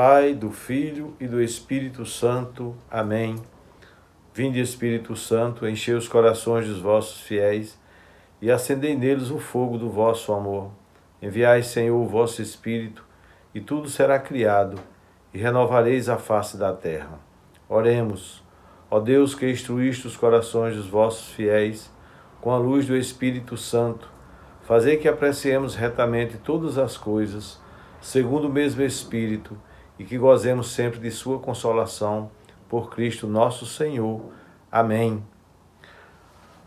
Pai, do Filho e do Espírito Santo. Amém. Vinde, Espírito Santo, enchei os corações dos vossos fiéis e acendei neles o fogo do vosso amor. Enviai, Senhor, o vosso Espírito, e tudo será criado, e renovareis a face da terra. Oremos. Ó Deus, que instruíste os corações dos vossos fiéis com a luz do Espírito Santo, fazei que apreciemos retamente todas as coisas, segundo o mesmo Espírito, e que gozemos sempre de sua consolação, por Cristo nosso Senhor. Amém.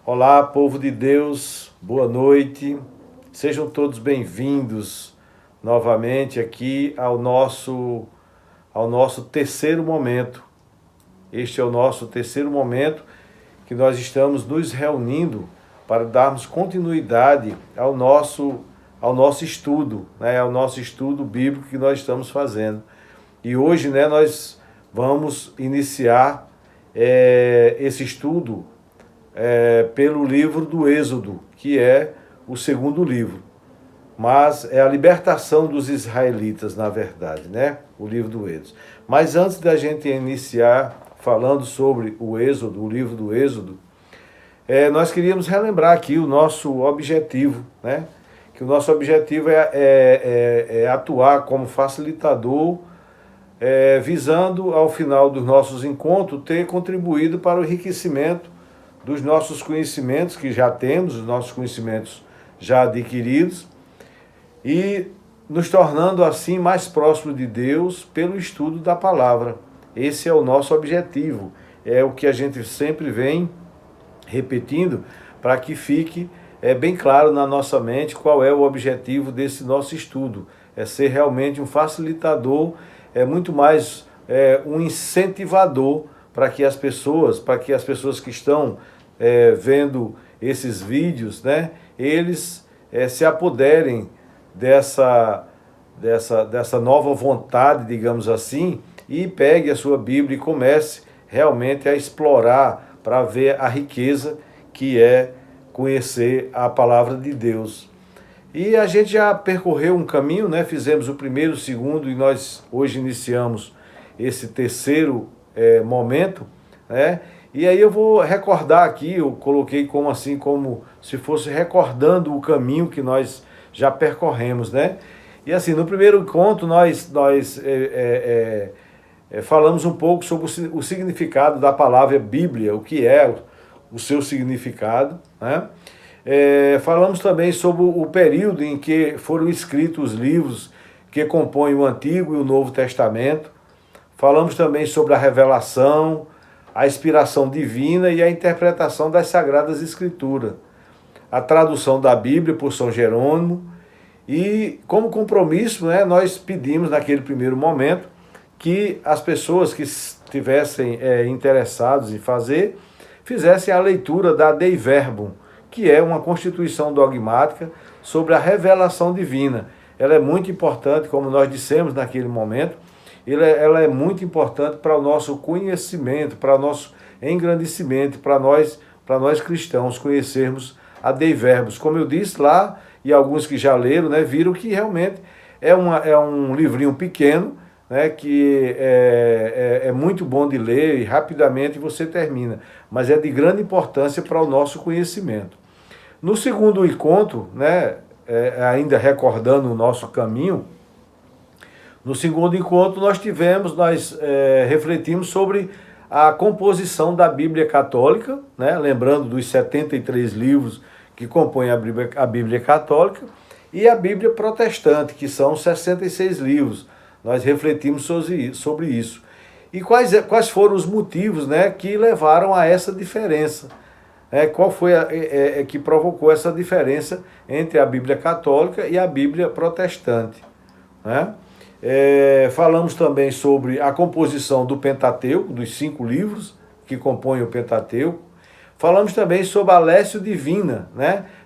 Olá, povo de Deus, boa noite. Sejam todos bem-vindos novamente aqui ao nosso terceiro momento. Este é o nosso terceiro momento que nós estamos nos reunindo para darmos continuidade ao nosso estudo, ao nosso estudo bíblico que nós estamos fazendo. E hoje, nós vamos iniciar esse estudo pelo livro do Êxodo, que é o segundo livro. Mas é a libertação dos israelitas, na verdade, o livro do Êxodo. Mas antes da gente iniciar falando sobre o Êxodo, o livro do Êxodo, nós queríamos relembrar aqui o nosso objetivo, que o nosso objetivo é atuar como facilitador, visando, ao final dos nossos encontros, ter contribuído para o enriquecimento dos nossos conhecimentos, que já temos, os nossos conhecimentos já adquiridos, e nos tornando assim mais próximos de Deus pelo estudo da palavra. Esse é o nosso objetivo, é o que a gente sempre vem repetindo, para que fique bem claro na nossa mente qual é o objetivo desse nosso estudo. É ser realmente um facilitador, muito mais um incentivador para que as pessoas que estão vendo esses vídeos, eles se apoderem dessa nova vontade, digamos assim, e pegue a sua Bíblia e comece realmente a explorar para ver a riqueza que é conhecer a palavra de Deus. E a gente já percorreu um caminho, fizemos o primeiro, o segundo, e nós hoje iniciamos esse terceiro momento, E aí eu vou recordar aqui, eu coloquei como se fosse recordando o caminho que nós já percorremos, E assim, no primeiro encontro nós falamos um pouco sobre o significado da palavra Bíblia, o que é o seu significado, falamos também sobre o período em que foram escritos os livros que compõem o Antigo e o Novo Testamento. Falamos também sobre a revelação, a inspiração divina e a interpretação das Sagradas Escrituras, a tradução da Bíblia por São Jerônimo. E como compromisso, nós pedimos naquele primeiro momento que as pessoas que estivessem interessadas em fizessem a leitura da Dei Verbum, que é uma constituição dogmática sobre a revelação divina. Ela é muito importante, como nós dissemos naquele momento, ela é muito importante para o nosso conhecimento, para o nosso engrandecimento, para nós cristãos conhecermos a Dei Verbum. Como eu disse lá, e alguns que já leram, viram que realmente é um livrinho pequeno, que é muito bom de ler e rapidamente você termina, mas é de grande importância para o nosso conhecimento. No segundo encontro, ainda recordando o nosso caminho, no segundo encontro nós refletimos sobre a composição da Bíblia Católica, lembrando dos 73 livros que compõem a Bíblia Católica, e a Bíblia Protestante, que são 66 livros. Nós refletimos sobre isso. E quais foram os motivos que levaram a essa diferença? Qual foi que provocou essa diferença entre a Bíblia Católica e a Bíblia Protestante? Falamos também sobre a composição do Pentateuco, dos 5 livros que compõem o Pentateuco. Falamos também sobre a Lécio Divina,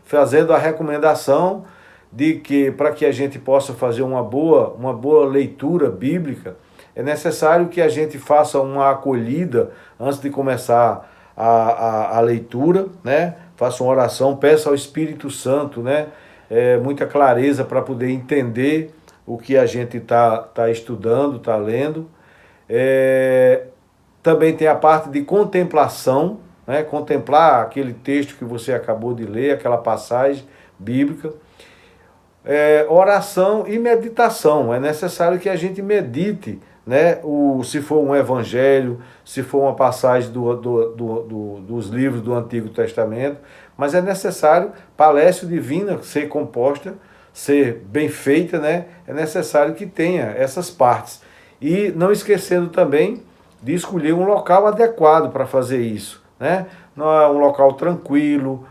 fazendo a recomendação de que, para que a gente possa fazer uma boa leitura bíblica, é necessário que a gente faça uma acolhida antes de começar a leitura, Faça uma oração, peça ao Espírito Santo, muita clareza para poder entender o que a gente tá estudando, está lendo. Também tem a parte de contemplação, né? Contemplar aquele texto que você acabou de ler, aquela passagem bíblica. Oração e meditação. É necessário que a gente medite, né? Se for um evangelho, se for uma passagem dos livros do Antigo Testamento, mas é necessário para a Lécio Divina ser composta, ser bem feita, né? É necessário que tenha essas partes. E não esquecendo também de escolher um local adequado para fazer isso, né? Não é um local tranquilo,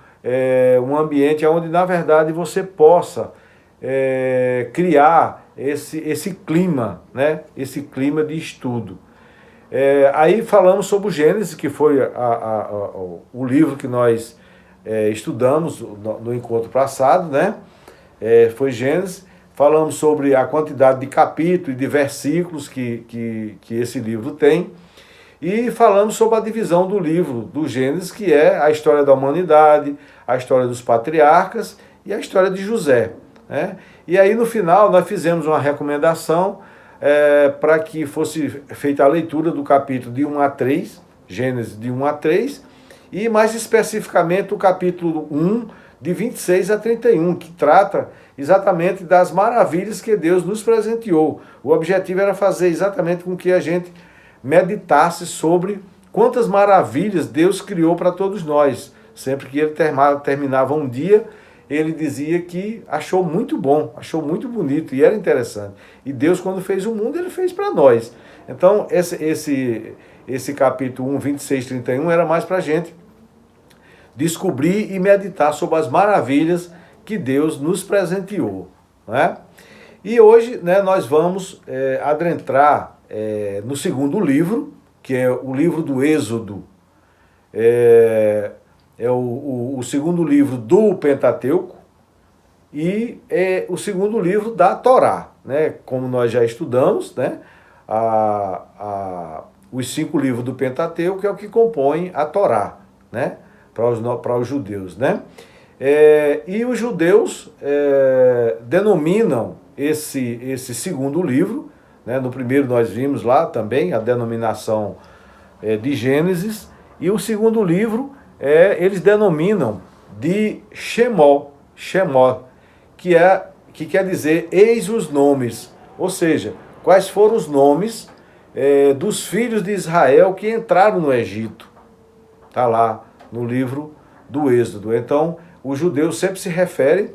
um ambiente onde, na verdade, você possa criar esse clima, né? Esse clima de estudo. Aí falamos sobre o Gênesis, que foi o livro que nós estudamos no encontro passado, né? Foi Gênesis. Falamos sobre a quantidade de capítulos e de versículos que esse livro tem. E falamos sobre a divisão do livro do Gênesis, que é a história da humanidade, a história dos patriarcas e a história de José, né? E aí no final nós fizemos uma recomendação para que fosse feita a leitura do capítulo de 1 a 3, Gênesis de 1 a 3, e mais especificamente o capítulo 1, de 26 a 31, que trata exatamente das maravilhas que Deus nos presenteou. O objetivo era fazer exatamente com que a gente meditasse sobre quantas maravilhas Deus criou para todos nós. Sempre que ele terminava um dia, ele dizia que achou muito bom, achou muito bonito e era interessante. E Deus, quando fez o mundo, ele fez para nós. Então, esse capítulo 1, 26, 31 era mais para a gente descobrir e meditar sobre as maravilhas que Deus nos presenteou, né? E hoje, né, nós vamos adentrar no segundo livro, que é o livro do Êxodo. É o segundo livro do Pentateuco e é o segundo livro da Torá, né? Como nós já estudamos, né? Os 5 livros do Pentateuco é o que compõem a Torá, né? Para os judeus, né? E os judeus denominam esse segundo livro, né? No primeiro nós vimos lá também a denominação de Gênesis, e o segundo livro eles denominam de Shemó, que quer dizer eis os nomes, ou seja, quais foram os nomes dos filhos de Israel que entraram no Egito. Está lá no livro do Êxodo. Então, os judeus sempre se referem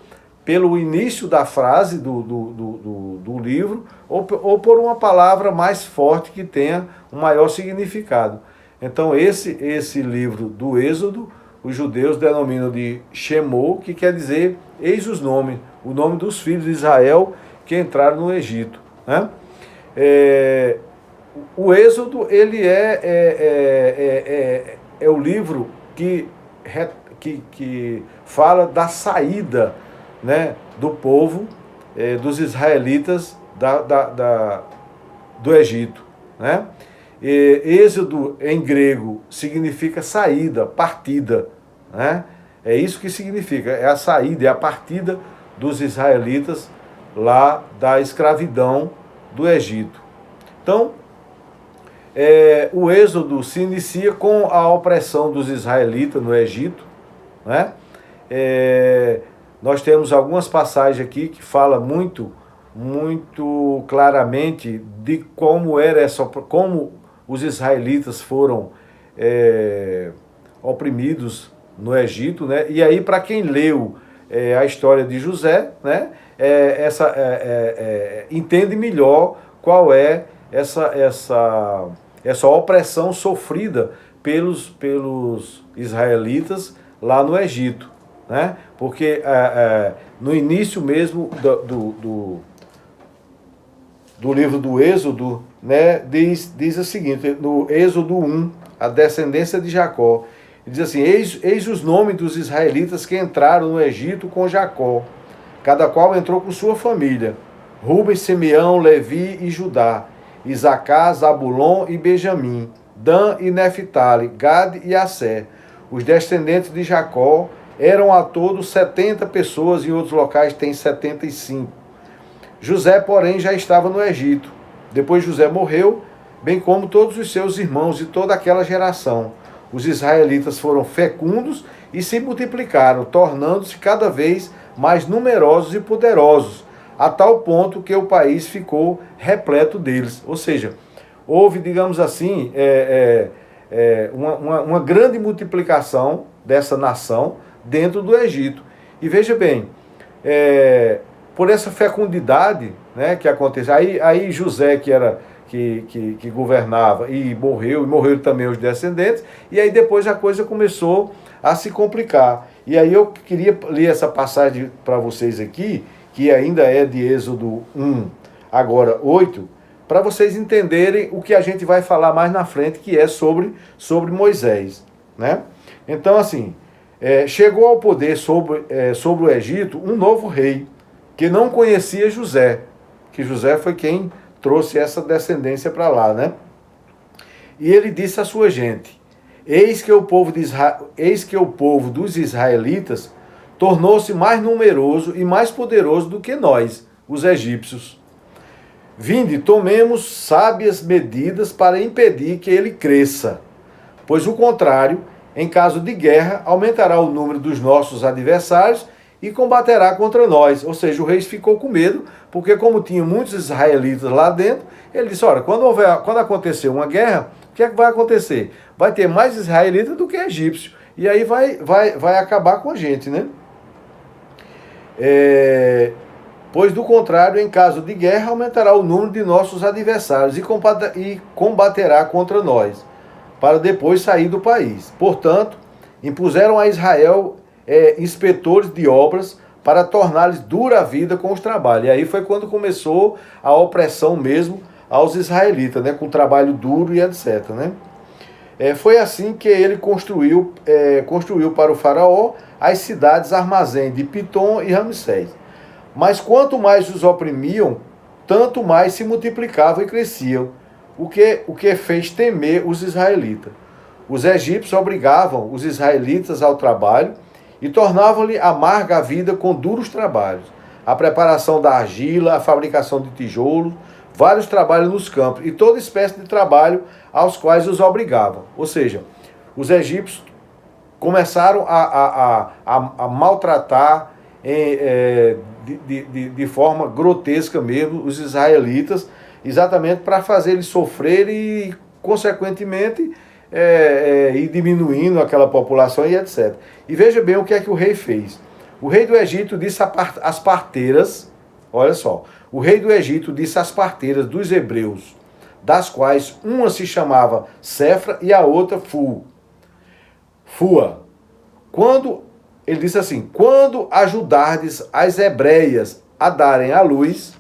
pelo início da frase do livro ou por uma palavra mais forte que tenha um maior significado. Então, esse livro do Êxodo, os judeus denominam de Shemó, que quer dizer eis os nomes, o nome dos filhos de Israel que entraram no Egito, né? O Êxodo, ele é o livro que fala da saída, né, do povo, dos israelitas do Egito, né? Êxodo em grego significa saída, partida, né? É isso que significa, é a saída, é a partida dos israelitas lá da escravidão do Egito. Então, o Êxodo se inicia com a opressão dos israelitas no Egito, né? Nós temos algumas passagens aqui que falam muito claramente de como era como os israelitas foram oprimidos no Egito, né? E aí, para quem leu a história de José, né? Entende melhor qual é essa opressão sofrida pelos israelitas lá no Egito, né? Porque no início mesmo do livro do Êxodo, né, diz o seguinte, no Êxodo 1, a descendência de Jacó, diz assim, eis os nomes dos israelitas que entraram no Egito com Jacó, cada qual entrou com sua família, Rúben, Simeão, Levi e Judá, Isacar, Zabulon e Benjamim, Dan e Neftali, Gad e Asser. Os descendentes de Jacó eram a todos 70 pessoas, em outros locais tem 75. José, porém, já estava no Egito. Depois José morreu, bem como todos os seus irmãos e toda aquela geração. Os israelitas foram fecundos e se multiplicaram, tornando-se cada vez mais numerosos e poderosos, a tal ponto que o país ficou repleto deles. Ou seja, houve, digamos assim, uma grande multiplicação dessa nação dentro do Egito. E veja bem, por essa fecundidade, né, que aconteceu, aí José, que governava e morreram também os descendentes, e aí depois a coisa começou a se complicar. E aí eu queria ler essa passagem para vocês aqui, que ainda é de Êxodo 1, agora 8, para vocês entenderem o que a gente vai falar mais na frente, que é sobre Moisés, né? Então, assim, chegou ao poder sobre o Egito um novo rei, que não conhecia José, que José foi quem trouxe essa descendência para lá, né? E ele disse à sua gente: eis que o povo dos israelitas tornou-se mais numeroso e mais poderoso do que nós, os egípcios. Vinde, tomemos sábias medidas para impedir que ele cresça, pois o contrário, em caso de guerra, aumentará o número dos nossos adversários e combaterá contra nós. Ou seja, o rei ficou com medo, porque como tinha muitos israelitas lá dentro, ele disse: olha, quando acontecer uma guerra, o que é que vai acontecer? Vai ter mais israelitas do que egípcio. E aí vai acabar com a gente, né? Pois do contrário, em caso de guerra, aumentará o número de nossos adversários e combaterá contra nós, para depois sair do país. Portanto, impuseram a Israel inspetores de obras para tornar-lhes dura a vida com os trabalhos. E aí foi quando começou a opressão mesmo aos israelitas, né, com trabalho duro e etc. Né? Foi assim que ele construiu para o faraó as cidades armazém de Pitom e Ramsés. Mas quanto mais os oprimiam, tanto mais se multiplicavam e cresciam, o que fez temer os israelitas. Os egípcios obrigavam os israelitas ao trabalho e tornavam-lhe amarga a vida com duros trabalhos. A preparação da argila, a fabricação de tijolos, vários trabalhos nos campos e toda espécie de trabalho aos quais os obrigavam. Ou seja, os egípcios começaram a maltratar de forma grotesca mesmo os israelitas, exatamente para fazer eles sofrerem e, consequentemente, ir diminuindo aquela população e etc. E veja bem o que é que o rei fez. O rei do Egito disse às parteiras, olha só, o rei do Egito disse às parteiras dos hebreus, das quais uma se chamava Sefra e a outra Fua. Ele disse assim: quando ajudardes as hebreias a darem à luz,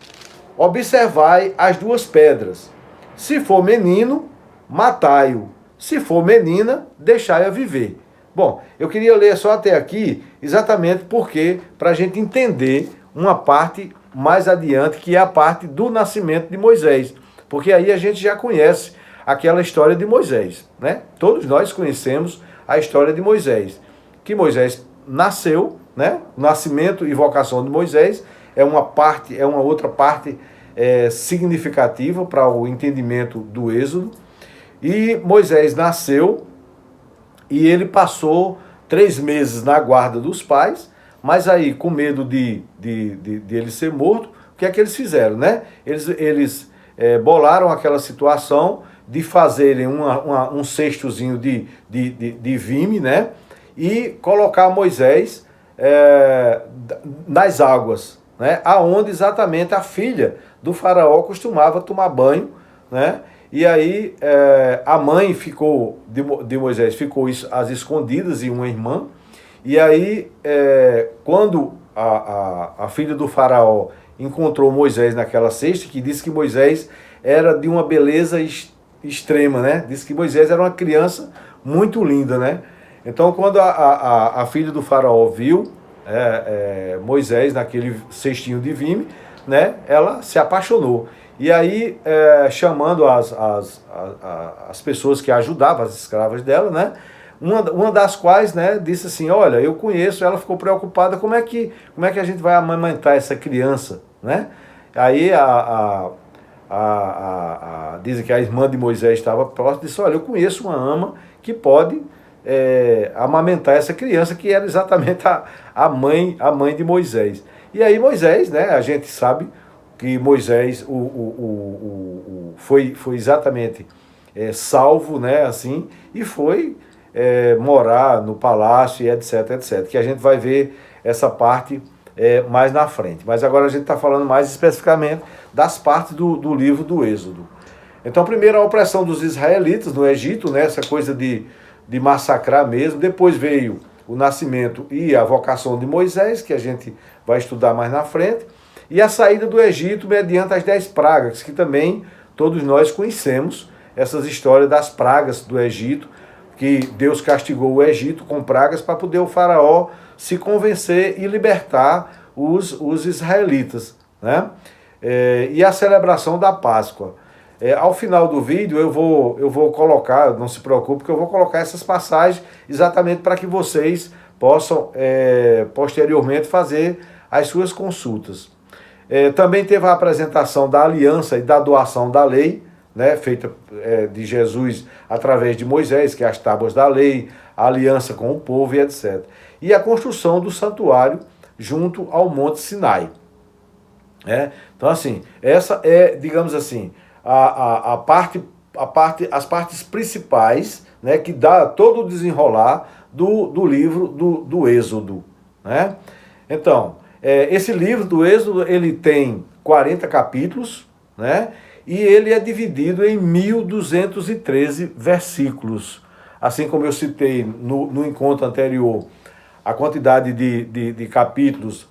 observai as duas pedras. Se for menino, matai-o. Se for menina, deixai-a viver. Bom, eu queria ler só até aqui, exatamente porque, para a gente entender uma parte mais adiante, que é a parte do nascimento de Moisés. Porque aí a gente já conhece aquela história de Moisés, né? Todos nós conhecemos a história de Moisés. Que Moisés nasceu, né? O nascimento e vocação de Moisés é uma outra parte significativa para o entendimento do Êxodo. E Moisés nasceu e ele passou 3 meses na guarda dos pais, mas aí, com medo de ele ser morto, o que é que eles fizeram, né? Eles bolaram aquela situação de fazerem um cestozinho de vime, né? E colocar Moisés nas águas, né? Aonde exatamente a filha do faraó costumava tomar banho, né? E aí a mãe de Moisés ficou às escondidas e uma irmã. E aí quando a filha do faraó encontrou Moisés naquela cesta, que disse que Moisés era de uma beleza extrema, né? Disse que Moisés era uma criança muito linda, né? Então quando a filha do faraó viu Moisés naquele cestinho de vime, né? Ela se apaixonou. E aí, chamando as pessoas que ajudavam, as escravas dela, né? Uma das quais, né, disse assim: olha, eu conheço. Ela ficou preocupada, como é que a gente vai amamentar essa criança, né? Aí dizem que a irmã de Moisés estava próxima e disse, olha, eu conheço uma ama que pode amamentar essa criança, que era exatamente a mãe de Moisés. E aí Moisés, né, a gente sabe que Moisés foi exatamente salvo, né, assim, e foi morar no palácio e etc, etc. Que a gente vai ver essa parte mais na frente. Mas agora a gente está falando mais especificamente das partes do livro do Êxodo. Então, primeiro a opressão dos israelitas no Egito, né, essa coisa de massacrar mesmo. Depois veio o nascimento e a vocação de Moisés, que a gente vai estudar mais na frente. E a saída do Egito mediante as 10 pragas, que também todos nós conhecemos, essas histórias das pragas do Egito, que Deus castigou o Egito com pragas para poder o faraó se convencer e libertar os israelitas, né? E a celebração da Páscoa. Ao final do vídeo eu vou colocar, não se preocupe, que eu vou colocar essas passagens exatamente para que vocês possam posteriormente fazer as suas consultas. Também teve a apresentação da aliança e da doação da lei, né, feita de Jesus através de Moisés, que é as tábuas da lei, a aliança com o povo e etc. E a construção do santuário junto ao Monte Sinai. Então, assim, essa é, digamos assim, as partes principais, né, que dá todo o desenrolar do livro do Êxodo, né? Então, esse livro do Êxodo, ele tem 40 capítulos, né? E ele é dividido em 1213 versículos. Assim como eu citei no encontro anterior, a quantidade de capítulos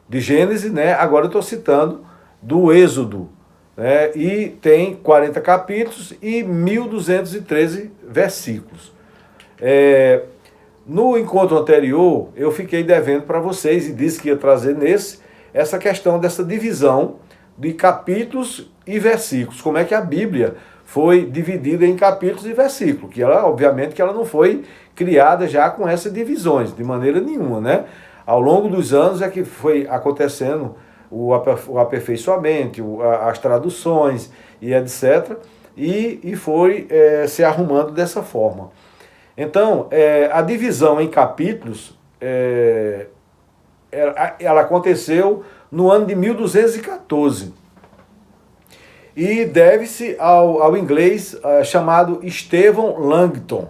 de Gênesis, né? Agora eu estou citando do Êxodo, né? E tem 40 capítulos e 1213 versículos. No encontro anterior, eu fiquei devendo para vocês e disse que ia trazer essa questão dessa divisão de capítulos e versículos. Como é que a Bíblia foi dividida em capítulos e versículos? Que ela, obviamente, que ela não foi criada já com essas divisões, de maneira nenhuma, né? Ao longo dos anos é que foi acontecendo o aperfeiçoamento, as traduções e etc. E foi se arrumando dessa forma. Então, a divisão em capítulos, ela aconteceu no ano de 1214. E deve-se ao inglês chamado Stephen Langton.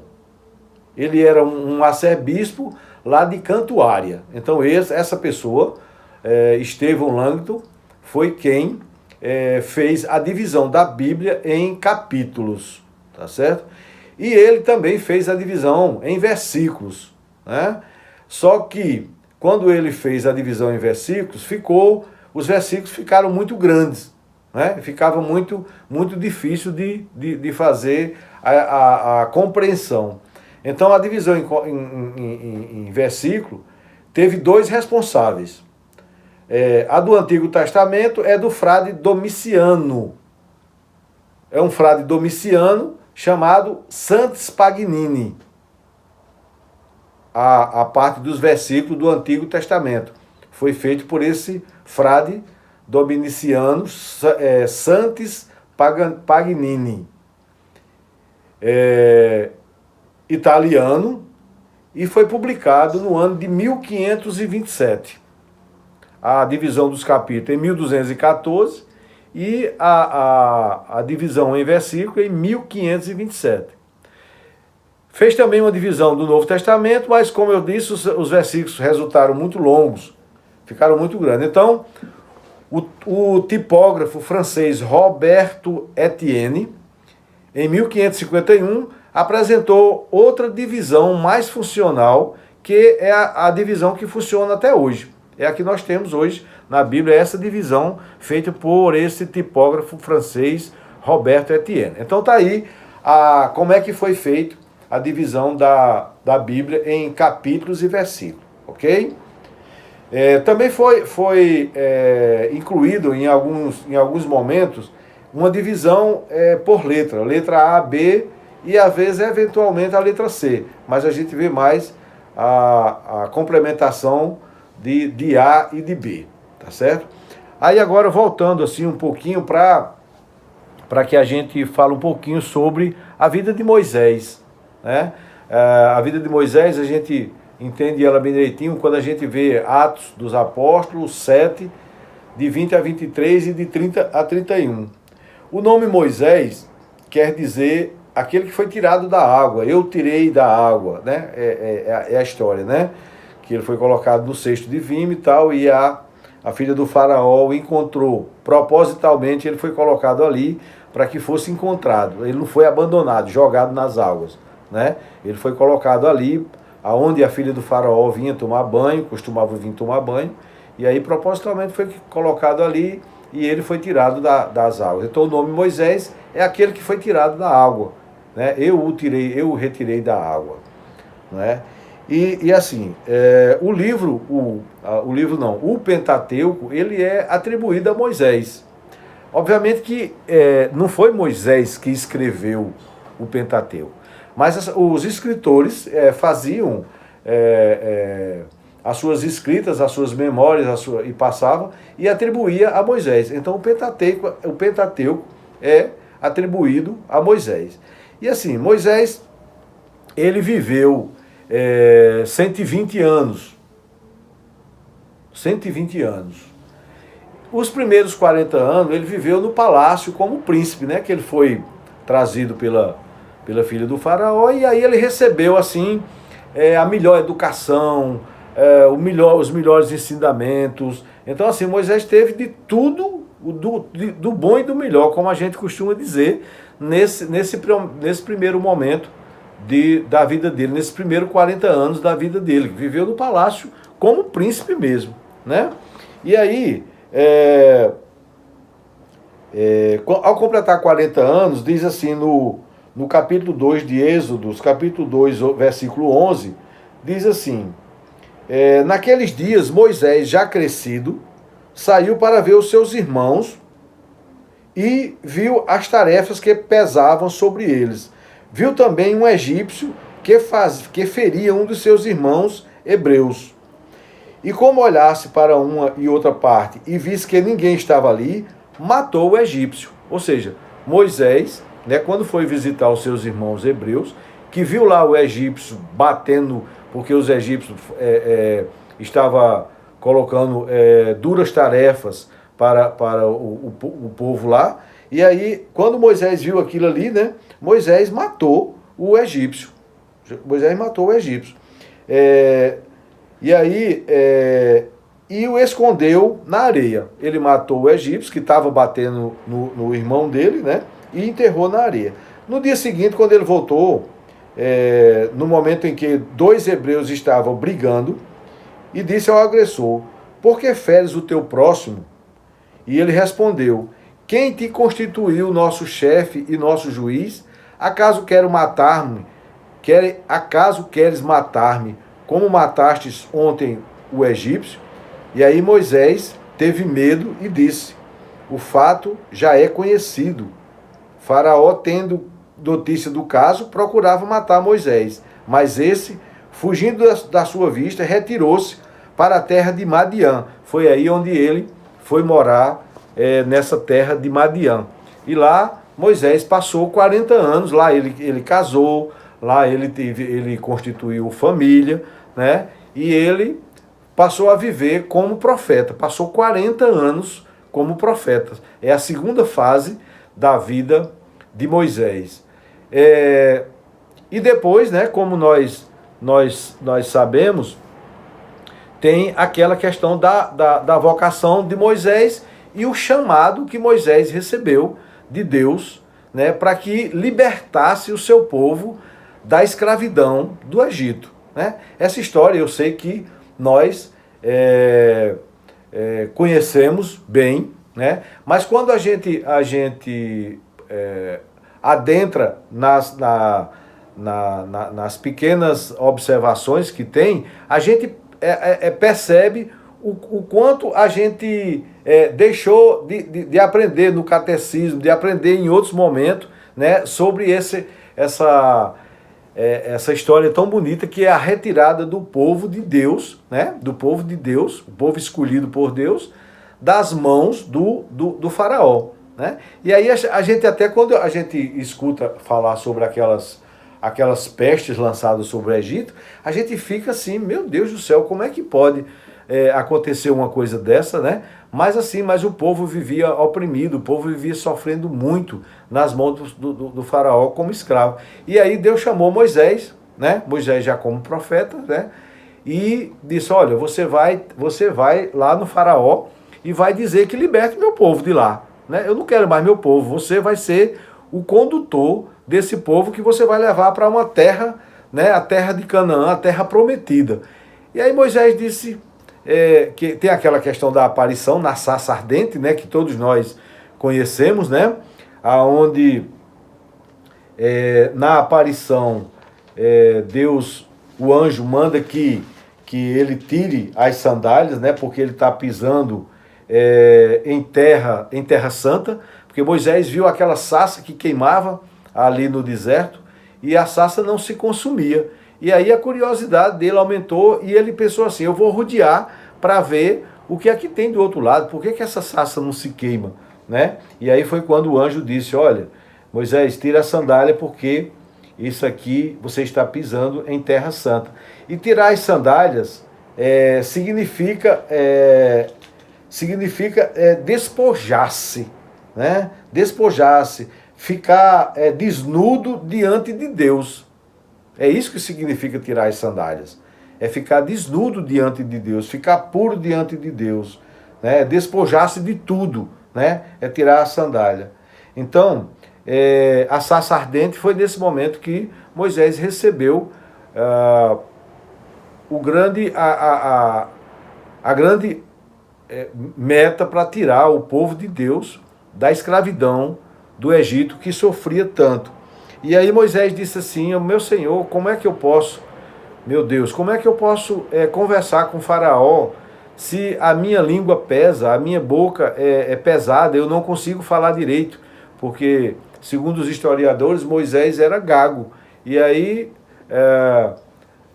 Ele era um arcebispo lá de Cantuária. Então, essa pessoa, Stephen Langton, foi quem fez a divisão da Bíblia em capítulos, tá certo? E ele também fez a divisão em versículos, né? Só que, quando ele fez a divisão em versículos, os versículos ficaram muito grandes, né? Ficava muito difícil de fazer a compreensão. Então, a divisão em versículo teve 2 responsáveis. A do Antigo Testamento é do frade Domiciano. É um frade domiciano chamado Santis Paganini. A parte dos versículos do Antigo Testamento foi feito por esse frade dominiciano, Santis Paganini, italiano, e foi publicado no ano de 1527. A divisão dos capítulos em 1214 e a divisão em versículo em 1527. Fez também uma divisão do Novo Testamento, mas, como eu disse, os versículos resultaram muito longos, ficaram muito grandes. Então, o tipógrafo francês Roberto Etienne, em 1551, apresentou outra divisão mais funcional, que é a divisão que funciona até hoje. É a que nós temos hoje na Bíblia, essa divisão feita por esse tipógrafo francês Roberto Etienne. Então está aí como é que foi feito a divisão da Bíblia em capítulos e versículos, ok? Também foi incluído em alguns momentos uma divisão por letra A, B e às vezes eventualmente a letra C, mas a gente vê mais a complementação de A e de B, tá certo? Aí agora voltando assim um pouquinho para que a gente fale um pouquinho sobre a vida de Moisés, né? A vida de Moisés a gente entende ela bem direitinho quando a gente vê Atos dos Apóstolos 7, de 20 a 23 e de 30 a 31. O nome Moisés quer dizer aquele que foi tirado da água, eu tirei da água, né? É a história, né? Que ele foi colocado no cesto de vime e tal, e a filha do faraó o encontrou. Propositalmente ele foi colocado ali para que fosse encontrado. Ele não foi abandonado, jogado nas águas, né? Ele foi colocado ali, aonde a filha do faraó vinha tomar banho, costumava vir tomar banho, e aí propositalmente foi colocado ali e ele foi tirado das águas. Então o nome Moisés é aquele que foi tirado da água, né? Eu o retirei da água, né? E assim, o Pentateuco, ele é atribuído a Moisés. Obviamente que não foi Moisés que escreveu o Pentateuco, mas os escritores faziam as suas escritas, as suas memórias, e passavam e atribuía a Moisés. Então o Pentateuco é atribuído a Moisés. E assim, Moisés, ele viveu 120 anos. 120 anos. Os primeiros 40 anos ele viveu no palácio como príncipe, né? Que ele foi trazido pela filha do faraó, e aí ele recebeu assim a melhor educação, os melhores ensinamentos. Então assim, Moisés teve de tudo, do bom e do melhor, como a gente costuma dizer, nesse primeiro momento da vida dele, nesses primeiros 40 anos da vida dele. Viveu no palácio como príncipe mesmo, né? E aí, ao completar 40 anos, diz assim no capítulo 2 de Êxodo, capítulo 2, versículo 11, diz assim: naqueles dias Moisés, já crescido, saiu para ver os seus irmãos e viu as tarefas que pesavam sobre eles. Viu também um egípcio que feria um dos seus irmãos hebreus. E como olhasse para uma e outra parte e visse que ninguém estava ali, matou o egípcio. Ou seja, Moisés, né, quando foi visitar os seus irmãos hebreus, que viu lá o egípcio batendo, porque os egípcios estavam colocando duras tarefas para o povo lá. E aí, quando Moisés viu aquilo ali, né, Moisés matou o egípcio. Moisés matou o egípcio. E o escondeu na areia. Ele matou o egípcio, que estava batendo no irmão dele, né, e enterrou na areia. No dia seguinte, quando ele voltou, no momento em que dois hebreus estavam brigando, e disse ao agressor: por que feres o teu próximo? E ele respondeu: quem te constituiu nosso chefe e nosso juiz? Acaso quero matar-me? Acaso queres matar-me como matastes ontem o egípcio? E aí Moisés teve medo e disse: o fato já é conhecido. Faraó, tendo notícia do caso, procurava matar Moisés, mas esse, fugindo da sua vista, retirou-se para a terra de Madiã. Foi aí onde ele foi morar, nessa terra de Madiã. E lá Moisés passou 40 anos, lá ele casou, lá ele constituiu família, né? E ele passou a viver como profeta, passou 40 anos como profeta. É a segunda fase da vida de Moisés. E depois, né, como nós sabemos, tem aquela questão da vocação de Moisés e o chamado que Moisés recebeu de Deus, né, para que libertasse o seu povo da escravidão do Egito, né? Essa história eu sei que nós conhecemos bem, né? Mas quando a gente adentra nas pequenas observações que tem, a gente percebe o quanto a gente deixou de aprender no catecismo, de aprender em outros momentos, né, sobre essa história tão bonita que é a retirada do povo de Deus, né, do povo de Deus, o povo escolhido por Deus, das mãos do faraó, né? E aí a gente até, quando a gente escuta falar sobre aquelas pestes lançadas sobre o Egito, a gente fica assim, meu Deus do céu, como é que pode acontecer uma coisa dessa, né? Mas o povo vivia oprimido, o povo vivia sofrendo muito nas mãos do faraó como escravo. E aí Deus chamou Moisés, né? Moisés já como profeta, né? E disse, olha, você vai lá no faraó e vai dizer que liberte meu povo de lá, né? Eu não quero mais meu povo, você vai ser o condutor desse povo que você vai levar para uma terra, né? A terra de Canaã, a terra prometida. E aí Moisés disse, que tem aquela questão da aparição na sarça ardente, né? Que todos nós conhecemos, né? Aonde na aparição Deus, o anjo manda que ele tire as sandálias, né? Porque ele está pisando em terra santa, porque Moisés viu aquela sarça que queimava ali no deserto e a sarça não se consumia. E aí a curiosidade dele aumentou e ele pensou assim, eu vou rodear para ver o que é que tem do outro lado, por que essa sarça não se queima, né? E aí foi quando o anjo disse, olha, Moisés, tira a sandália porque isso aqui você está pisando em terra santa. E tirar as sandálias significa despojar-se, né? Despojar-se, ficar desnudo diante de Deus. É isso que significa tirar as sandálias. É ficar desnudo diante de Deus, ficar puro diante de Deus, né? Despojar-se de tudo, né? É tirar a sandália. Então, a sarça ardente foi nesse momento que Moisés recebeu a grande meta para tirar o povo de Deus da escravidão do Egito, que sofria tanto. E aí Moisés disse assim, meu Senhor, como é que eu posso, meu Deus, como é que eu posso conversar com o faraó se a minha língua pesa, a minha boca é pesada, eu não consigo falar direito, porque, segundo os historiadores, Moisés era gago. E aí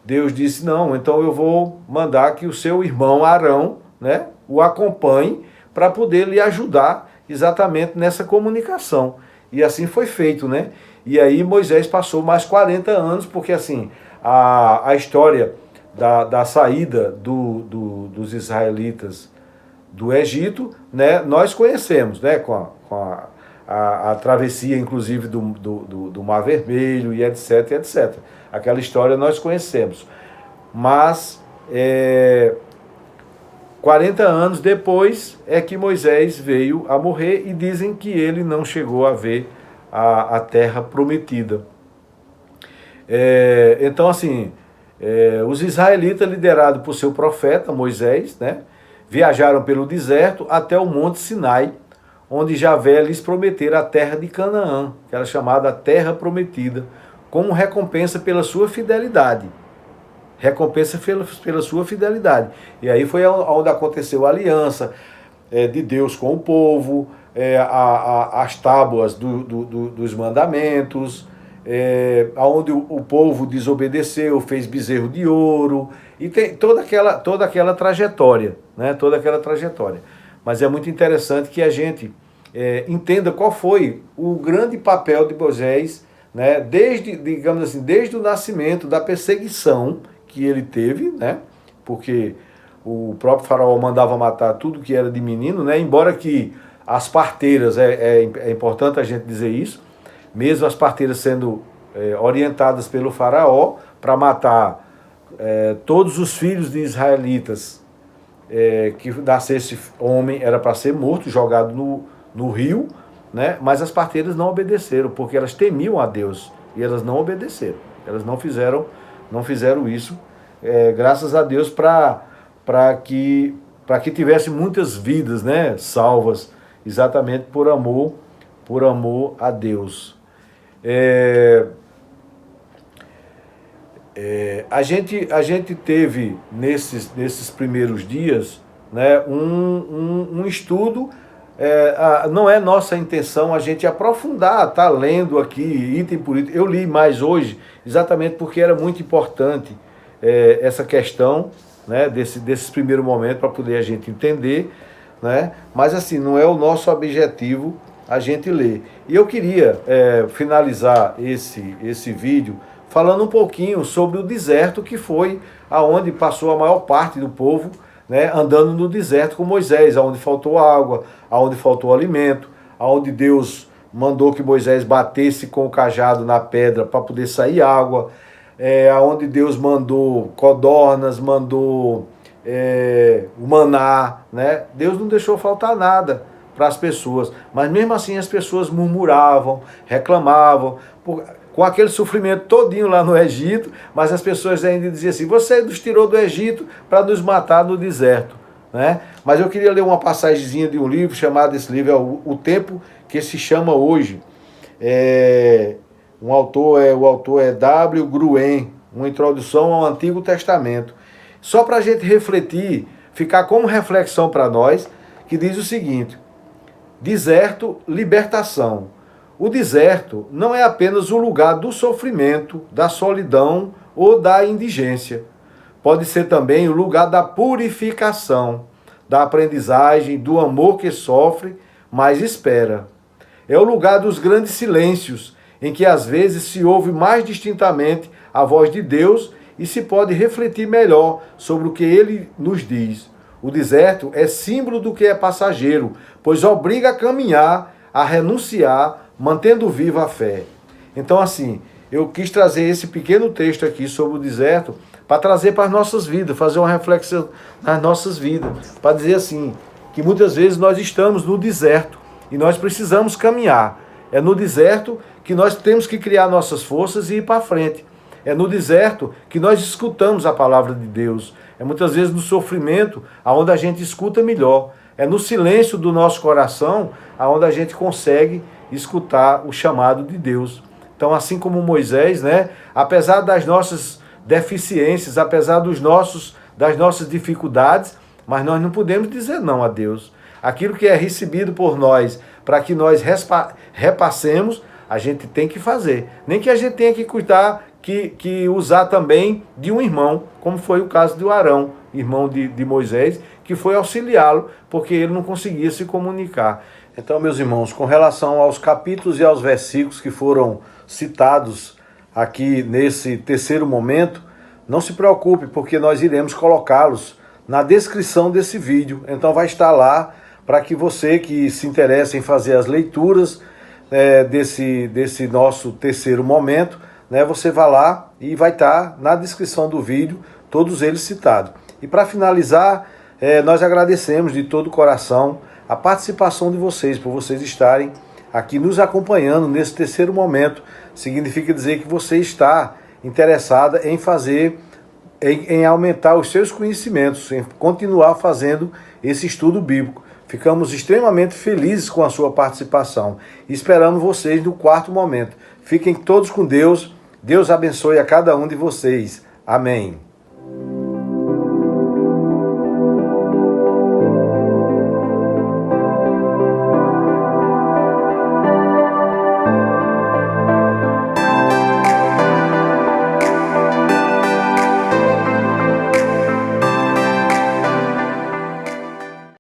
Deus disse, não, então eu vou mandar que o seu irmão Arão, né, o acompanhe para poder lhe ajudar exatamente nessa comunicação. E assim foi feito, né? E aí Moisés passou mais 40 anos, porque assim, a história da saída dos israelitas do Egito, né, nós conhecemos, né, com a travessia, inclusive, do Mar Vermelho e etc, etc. Aquela história nós conhecemos. Mas 40 anos depois é que Moisés veio a morrer e dizem que ele não chegou a ver a terra prometida. Então, assim, os israelitas, liderados por seu profeta Moisés, né, viajaram pelo deserto até o Monte Sinai, onde Javé lhes prometera a terra de Canaã, que era chamada a Terra Prometida, como recompensa pela sua fidelidade. Recompensa pela sua fidelidade. E aí foi onde aconteceu a aliança de Deus com o povo, as tábuas dos mandamentos, onde o povo desobedeceu, fez bezerro de ouro, e tem toda aquela trajetória, né? Toda aquela trajetória. Mas é muito interessante que a gente entenda qual foi o grande papel de Moisés, né? Digamos assim, desde o nascimento, da perseguição que ele teve, né? Porque o próprio faraó mandava matar tudo que era de menino, né? Embora que as parteiras, é importante a gente dizer isso, mesmo as parteiras sendo orientadas pelo faraó para matar todos os filhos de israelitas que nascesse homem, era para ser morto, jogado no rio, né? Mas as parteiras não obedeceram, porque elas temiam a Deus, e elas não obedeceram, elas não fizeram isso, graças a Deus, para que tivesse muitas vidas, né, salvas, exatamente por amor a Deus. A gente teve nesses primeiros dias, né, um estudo. Não é nossa intenção a gente aprofundar, tá lendo aqui item por item. Eu li mais hoje exatamente porque era muito importante essa questão, né, desses primeiros momentos, para poder a gente entender né? Mas assim, não é o nosso objetivo a gente ler. E eu queria finalizar esse vídeo falando um pouquinho sobre o deserto, que foi aonde passou a maior parte do povo, né, andando no deserto com Moisés, aonde faltou água, aonde faltou alimento, aonde Deus mandou que Moisés batesse com o cajado na pedra para poder sair água, aonde Deus mandou codornas, mandou o maná, né? Deus não deixou faltar nada para as pessoas, mas mesmo assim as pessoas murmuravam, reclamavam, com aquele sofrimento todinho lá no Egito, mas as pessoas ainda diziam assim: você nos tirou do Egito para nos matar no deserto, né? Mas eu queria ler uma passagemzinha de um livro chamado, esse livro é O Tempo que se Chama Hoje. O autor é W. Gruen, uma introdução ao Antigo Testamento. Só para a gente refletir, ficar como reflexão para nós, que diz o seguinte: deserto, libertação. O deserto não é apenas o lugar do sofrimento, da solidão ou da indigência. Pode ser também o lugar da purificação, da aprendizagem, do amor que sofre, mas espera. É o lugar dos grandes silêncios, em que às vezes se ouve mais distintamente a voz de Deus e se pode refletir melhor sobre o que Ele nos diz. O deserto é símbolo do que é passageiro, pois obriga a caminhar, a renunciar, mantendo viva a fé. Então, assim, eu quis trazer esse pequeno texto aqui sobre o deserto para trazer para as nossas vidas, fazer uma reflexão nas nossas vidas, para dizer assim, que muitas vezes nós estamos no deserto e nós precisamos caminhar. É no deserto que nós temos que criar nossas forças e ir para frente. É no deserto que nós escutamos a palavra de Deus. É muitas vezes no sofrimento aonde a gente escuta melhor. É no silêncio do nosso coração aonde a gente consegue escutar o chamado de Deus. Então, assim como Moisés, né, apesar das nossas deficiências, apesar das nossas dificuldades, mas nós não podemos dizer não a Deus. Aquilo que é recebido por nós, para que nós repassemos, a gente tem que fazer. Nem que a gente tenha que cuidar, que usar também de um irmão, como foi o caso do Arão, irmão de Moisés, que foi auxiliá-lo, porque ele não conseguia se comunicar. Então, meus irmãos, com relação aos capítulos e aos versículos que foram citados aqui nesse terceiro momento, não se preocupe, porque nós iremos colocá-los na descrição desse vídeo. Então vai estar lá para que você que se interessa em fazer as leituras desse nosso terceiro momento, né, você vai lá e vai estar na descrição do vídeo, todos eles citados. E para finalizar, nós agradecemos de todo o coração a participação de vocês, por vocês estarem aqui nos acompanhando nesse terceiro momento. Significa dizer que você está interessada em fazer, em aumentar os seus conhecimentos, em continuar fazendo esse estudo bíblico. Ficamos extremamente felizes com a sua participação e esperamos vocês no quarto momento. Fiquem todos com Deus. Deus abençoe a cada um de vocês. Amém.